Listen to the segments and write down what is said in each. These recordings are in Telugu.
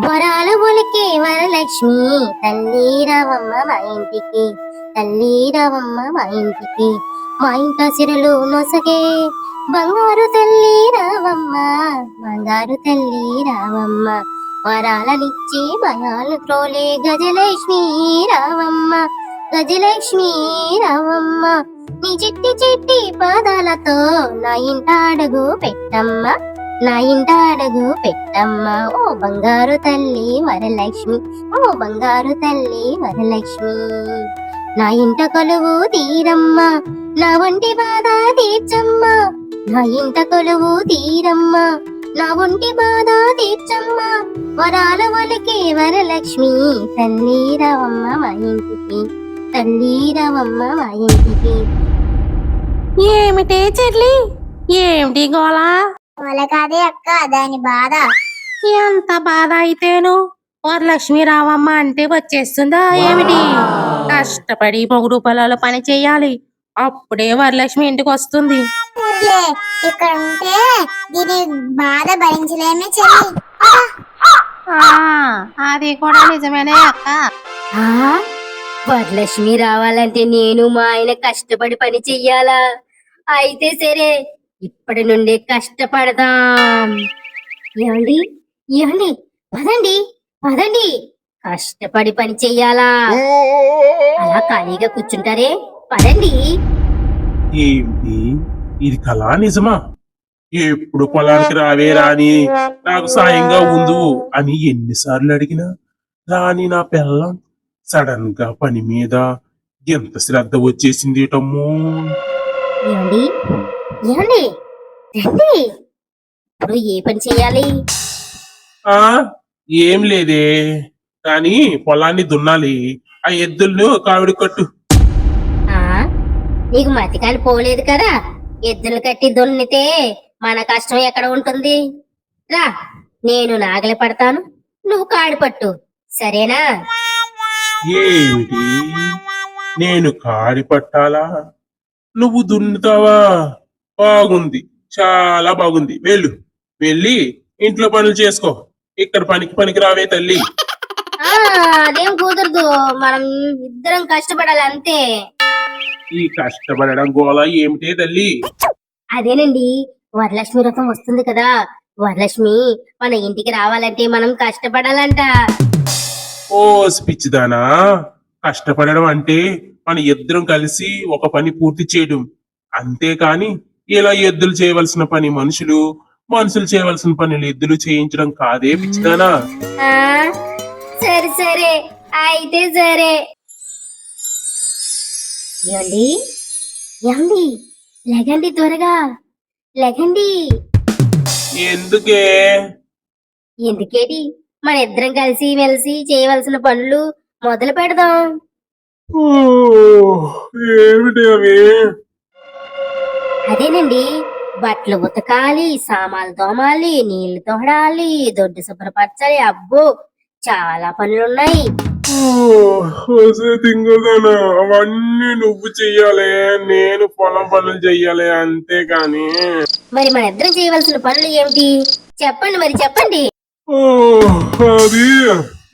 వరాల ఒలికే వరలక్ష్మి తల్లి రావమ్మ మా ఇంటికి, తల్లి రావమ్మ మా ఇంటికి, మా ఇంట సిరులు నొసగే బంగారు తల్లి రావమ్మ, బంగారు తల్లి రావమ్మ, వరాలనిచ్చి భయాలు త్రోలే గజలక్ష్మి రావమ్మ, గజలక్ష్మి రావమ్మ, నీ చిట్టి చిట్టి పాదాలతో నా ఇంట అడుగు పెట్టమ్మ, నా ఇంట అడుగు పెట్టమ్మ, ఓ బంగారు తల్లి వరలక్ష్మి, ఓ బంగారు తల్లి వరలక్ష్మి, నా ఇంట కొలువు తీరమ్మ, నా ఒంటి బాధ తీర్చమ్మ, నా ఇంట కొలువు తీరమ్మ, నా ఒంటి బాధ తీర్చమ్మ, వరాల ఒలికే వరలక్ష్మి తల్లి రావమ్మ మా ఇంటికి, తల్లి రావమ్మ మా ఇంటికి. ఏమిటే చెల్లి, ఏమిటి గోలా? వాళ్ళ కాదే అక్క, దాని బాధ. ఎంత బాధ అయితేను వరలక్ష్మి రావమ్మ అంటే వచ్చేస్తుందా ఏమిటి? కష్టపడి పొగుడు పొలాలు పని చెయ్యాలి, అప్పుడే వరలక్ష్మి ఇంటికి వస్తుంది. ఊర్లే, ఇక్కడ ఉంటే దీని బాధ భరించలేమే చెల్లి. అది కూడా నిజమేనే అక్క. వరలక్ష్మి రావాలంటే నేను మా ఆయన కష్టపడి పని చెయ్యాలా? అయితే సరే, ఇప్పటి నుండి కష్టపడదాం. ఏమండి ఏమండి, పదండి పదండి, కష్టపడి పని చెయ్యాలా? అలా ఖాళీగా కూర్చుంటారే, పదండి. ఏంటి ఇది కళా నిజమా? ఎప్పుడు పొలానికి రావే రాని, నాకు సాయంగా ఉండు అని ఎన్నిసార్లు అడిగినా రాని నా పిల్లం సడన్ గా పని మీద ఎంత శ్రద్ధ వచ్చేసింది ఏటమ్మో. ఏమండి ఏమండి, రండి. ఇప్పుడు ఏ పని చెయ్యాలి? ఆ ఏం లేదే, కానీ పొలాన్ని దున్నాలి, ఆ ఎద్దులను కావిడి కట్టు. ఆ నీకు మతికాలు పోలేదు కదా, ఎద్దులు కట్టి దున్నితే మన కష్టం ఎక్కడ ఉంటుంది? రా, నేను నాగలి పడతాను, నువ్వు కాడి పట్టు, సరేనా? ఏమిటి నేను కాడి పట్టాలా, నువ్వు దున్నుతావా? బాగుంది, చాలా బాగుంది. వెళ్ళు, వెళ్ళి ఇంట్లో పనులు చేసుకో, ఇక్కడ పనికి రావే తల్లి. అదేం కుదరదు, మనం ఇద్దరం కష్టపడాలి అంతే. ఈ కష్టపడడం గోళ ఏమిటే తల్లి? అదేనండి, వరలక్ష్మి వ్రతం వస్తుంది కదా, వరలక్ష్మి మన ఇంటికి రావాలంటే మనం కష్టపడాలంట. ఓ పిచ్చిదానా, కష్టపడడం అంటే మన ఇద్దరం కలిసి ఒక పని పూర్తి చేయడం, అంతేకాని ఇలా ఎద్దులు చేయవలసిన పని మనుషులు, మనుషులు చేయవలసిన పనులు ఎద్దులు చేయించడం కాదే పిచ్చిదానా. ఆ సరే సరే, అయితే సరే. ఏమండి ఏమండి, లెగండి త్వరగా, లెగండి. ఎందుకే? ఎందుకేటి, మన ఇద్దరం కలిసి మెలిసి చేయవలసిన పనులు మొదలు పెడదాం. ఓ, ఏమిటి అవి? అదేనండి, బట్టలు ఉతకాలి, సామాన్లు తోమాలి, నీళ్లు తోడాలి, దొడ్డు శుభ్రపరచాలి, అబ్బో చాలా పనులున్నాయి. తింగదానా, అవన్నీ నువ్వు చెయ్యాలి, నేను పొలం పనులు చెయ్యాలి, అంతేగాని. మరి మన ఇద్దరం చేయవలసిన పనులు ఏమిటి చెప్పండి, మరి చెప్పండి. అది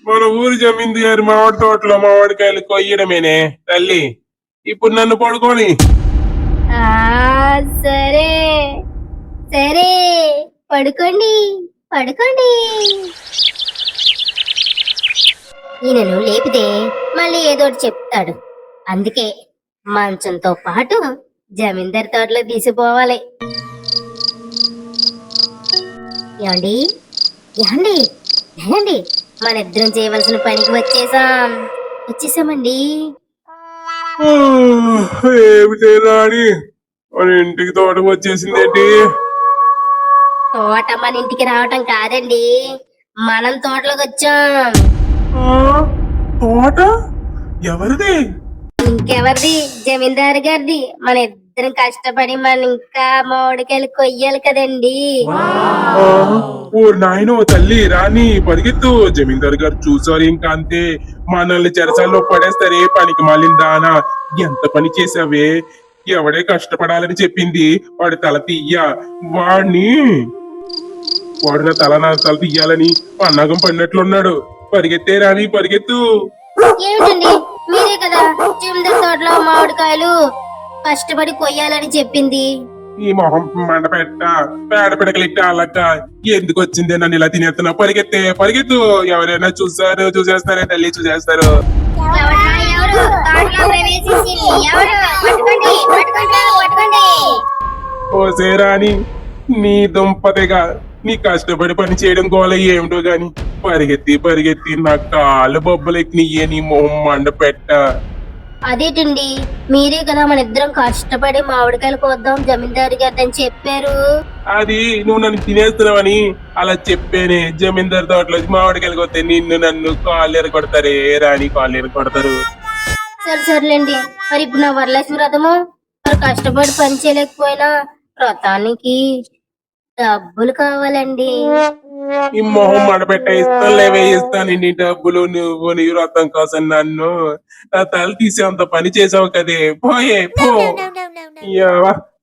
మన ఊరి జమీందారు మామిడి తోటలో మామిడికాయలు కొయ్యడమేనే తల్లి. ఇప్పుడు నన్ను పడుకోని. ఆ సరే సరే, పడుకోండి పడుకోండి. ఈయనను లేపితే మళ్ళీ ఏదోటి చెప్తాడు, అందుకే మంచంతో పాటు జమీందారు తోటలో తీసిపోవాలి. ఏమండి ఏమండి, ఏమండి, మన ఇద్దరం చేయవలసిన పనికి వచ్చేసామండి. ఏమిటే రాణి, మన ఇంటికి తోటకు వచ్చేసిందేంటి? తోట మన ఇంటికి రావటం కాదండి, మనం తోటలోకి వచ్చాం. తోట ఎవరిది? ఇంకెవరిది, జమీందారు గారిది. మన ఇద్దరం కష్టపడి మన ఇంకా మామిడికాయలు కొయ్యాలి కదండి. ఓ నాయనో తల్లి రాణి, పరిగెత్తు, జమీందారు గారు చూసారు, ఇంకా అంతే మనల్ని చెరసాల్లో పడేస్తారే పనికి మాలిన దానా. ఎంత పని చేసావే, ఎవడే కష్టపడాలని చెప్పింది వాడి తల తీయ, వాడిని వాడు నా తల తీయాలని పన్నాగం పడినట్లున్నాడు. పరిగెత్తే రాని పరిగెత్తు. ఏమిటండి మీరే కదా జమీందార్ తోటలో మామిడికాయలు కష్టపడి కొయ్యాలని చెప్పింది. ఈ మొహం మండపెట్ట పేడ పిడకలిట్ట అలక్క ఎందుకు వచ్చింది నన్ను ఇలా తినేస్తున్నా. పరిగెత్తే పరిగెత్తు. ఎవరైనా చూసేస్తారే తల్లి చూసేస్తారు. ఎవరు తోటలో ప్రవేశించింది? ఎవరు? పట్టుకోండి, పట్టుకోండి, పట్టుకోండి. ఓ సేరాని నీ దుంపతిగా నీ కష్టపడి పని చేయడం గోల ఏమిటో గాని పరిగెత్తి నా కాళ్ళు బొబ్బలెక్కినయ్యే నీ మొహం మండపెట్ట. అదేటండి మీరే కదా మన ఇద్దరం కష్టపడి మామిడికాయలు కోద్దాం జమీందారు గారు అని చెప్పారు. అది నువ్వు నన్ను తినేస్తున్నావని అలా చెప్పానే. జమీందారు తోటలో మామిడికాయలు కొస్తే నన్ను కాళ్ళు ఎరగొడతారే రాని, కాళ్ళు ఎరగొడతారు. సర్లేండి. మరి ఇప్పుడు నా వరలక్ష్మి వ్రతము మరి కష్టపడి పని చేయలేకపోయినా వ్రతానికి డబ్బులు కావాలండి. ఈ మొహం మడపెట్ట ఇస్తాను నీ డబ్బులు. నువ్వు నీ వ్రతం కోసం నన్ను నా తల తీసేంత పని చేసావు కదే. పోయే పో.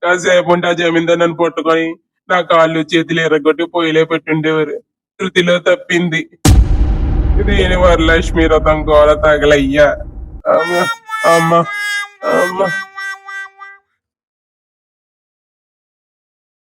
కాసేపు ఉంటే జమీందారు నన్ను పట్టుకొని నా కాళ్ళు చేతులు ఎరగొట్టి పొయ్యిలే పెట్టుండేవారు. శృతిలో తప్పింది. దీని వరలక్ష్మి వ్రతం గోల తగలయ్యా. అమ్మా అమ్మా అమ్మా.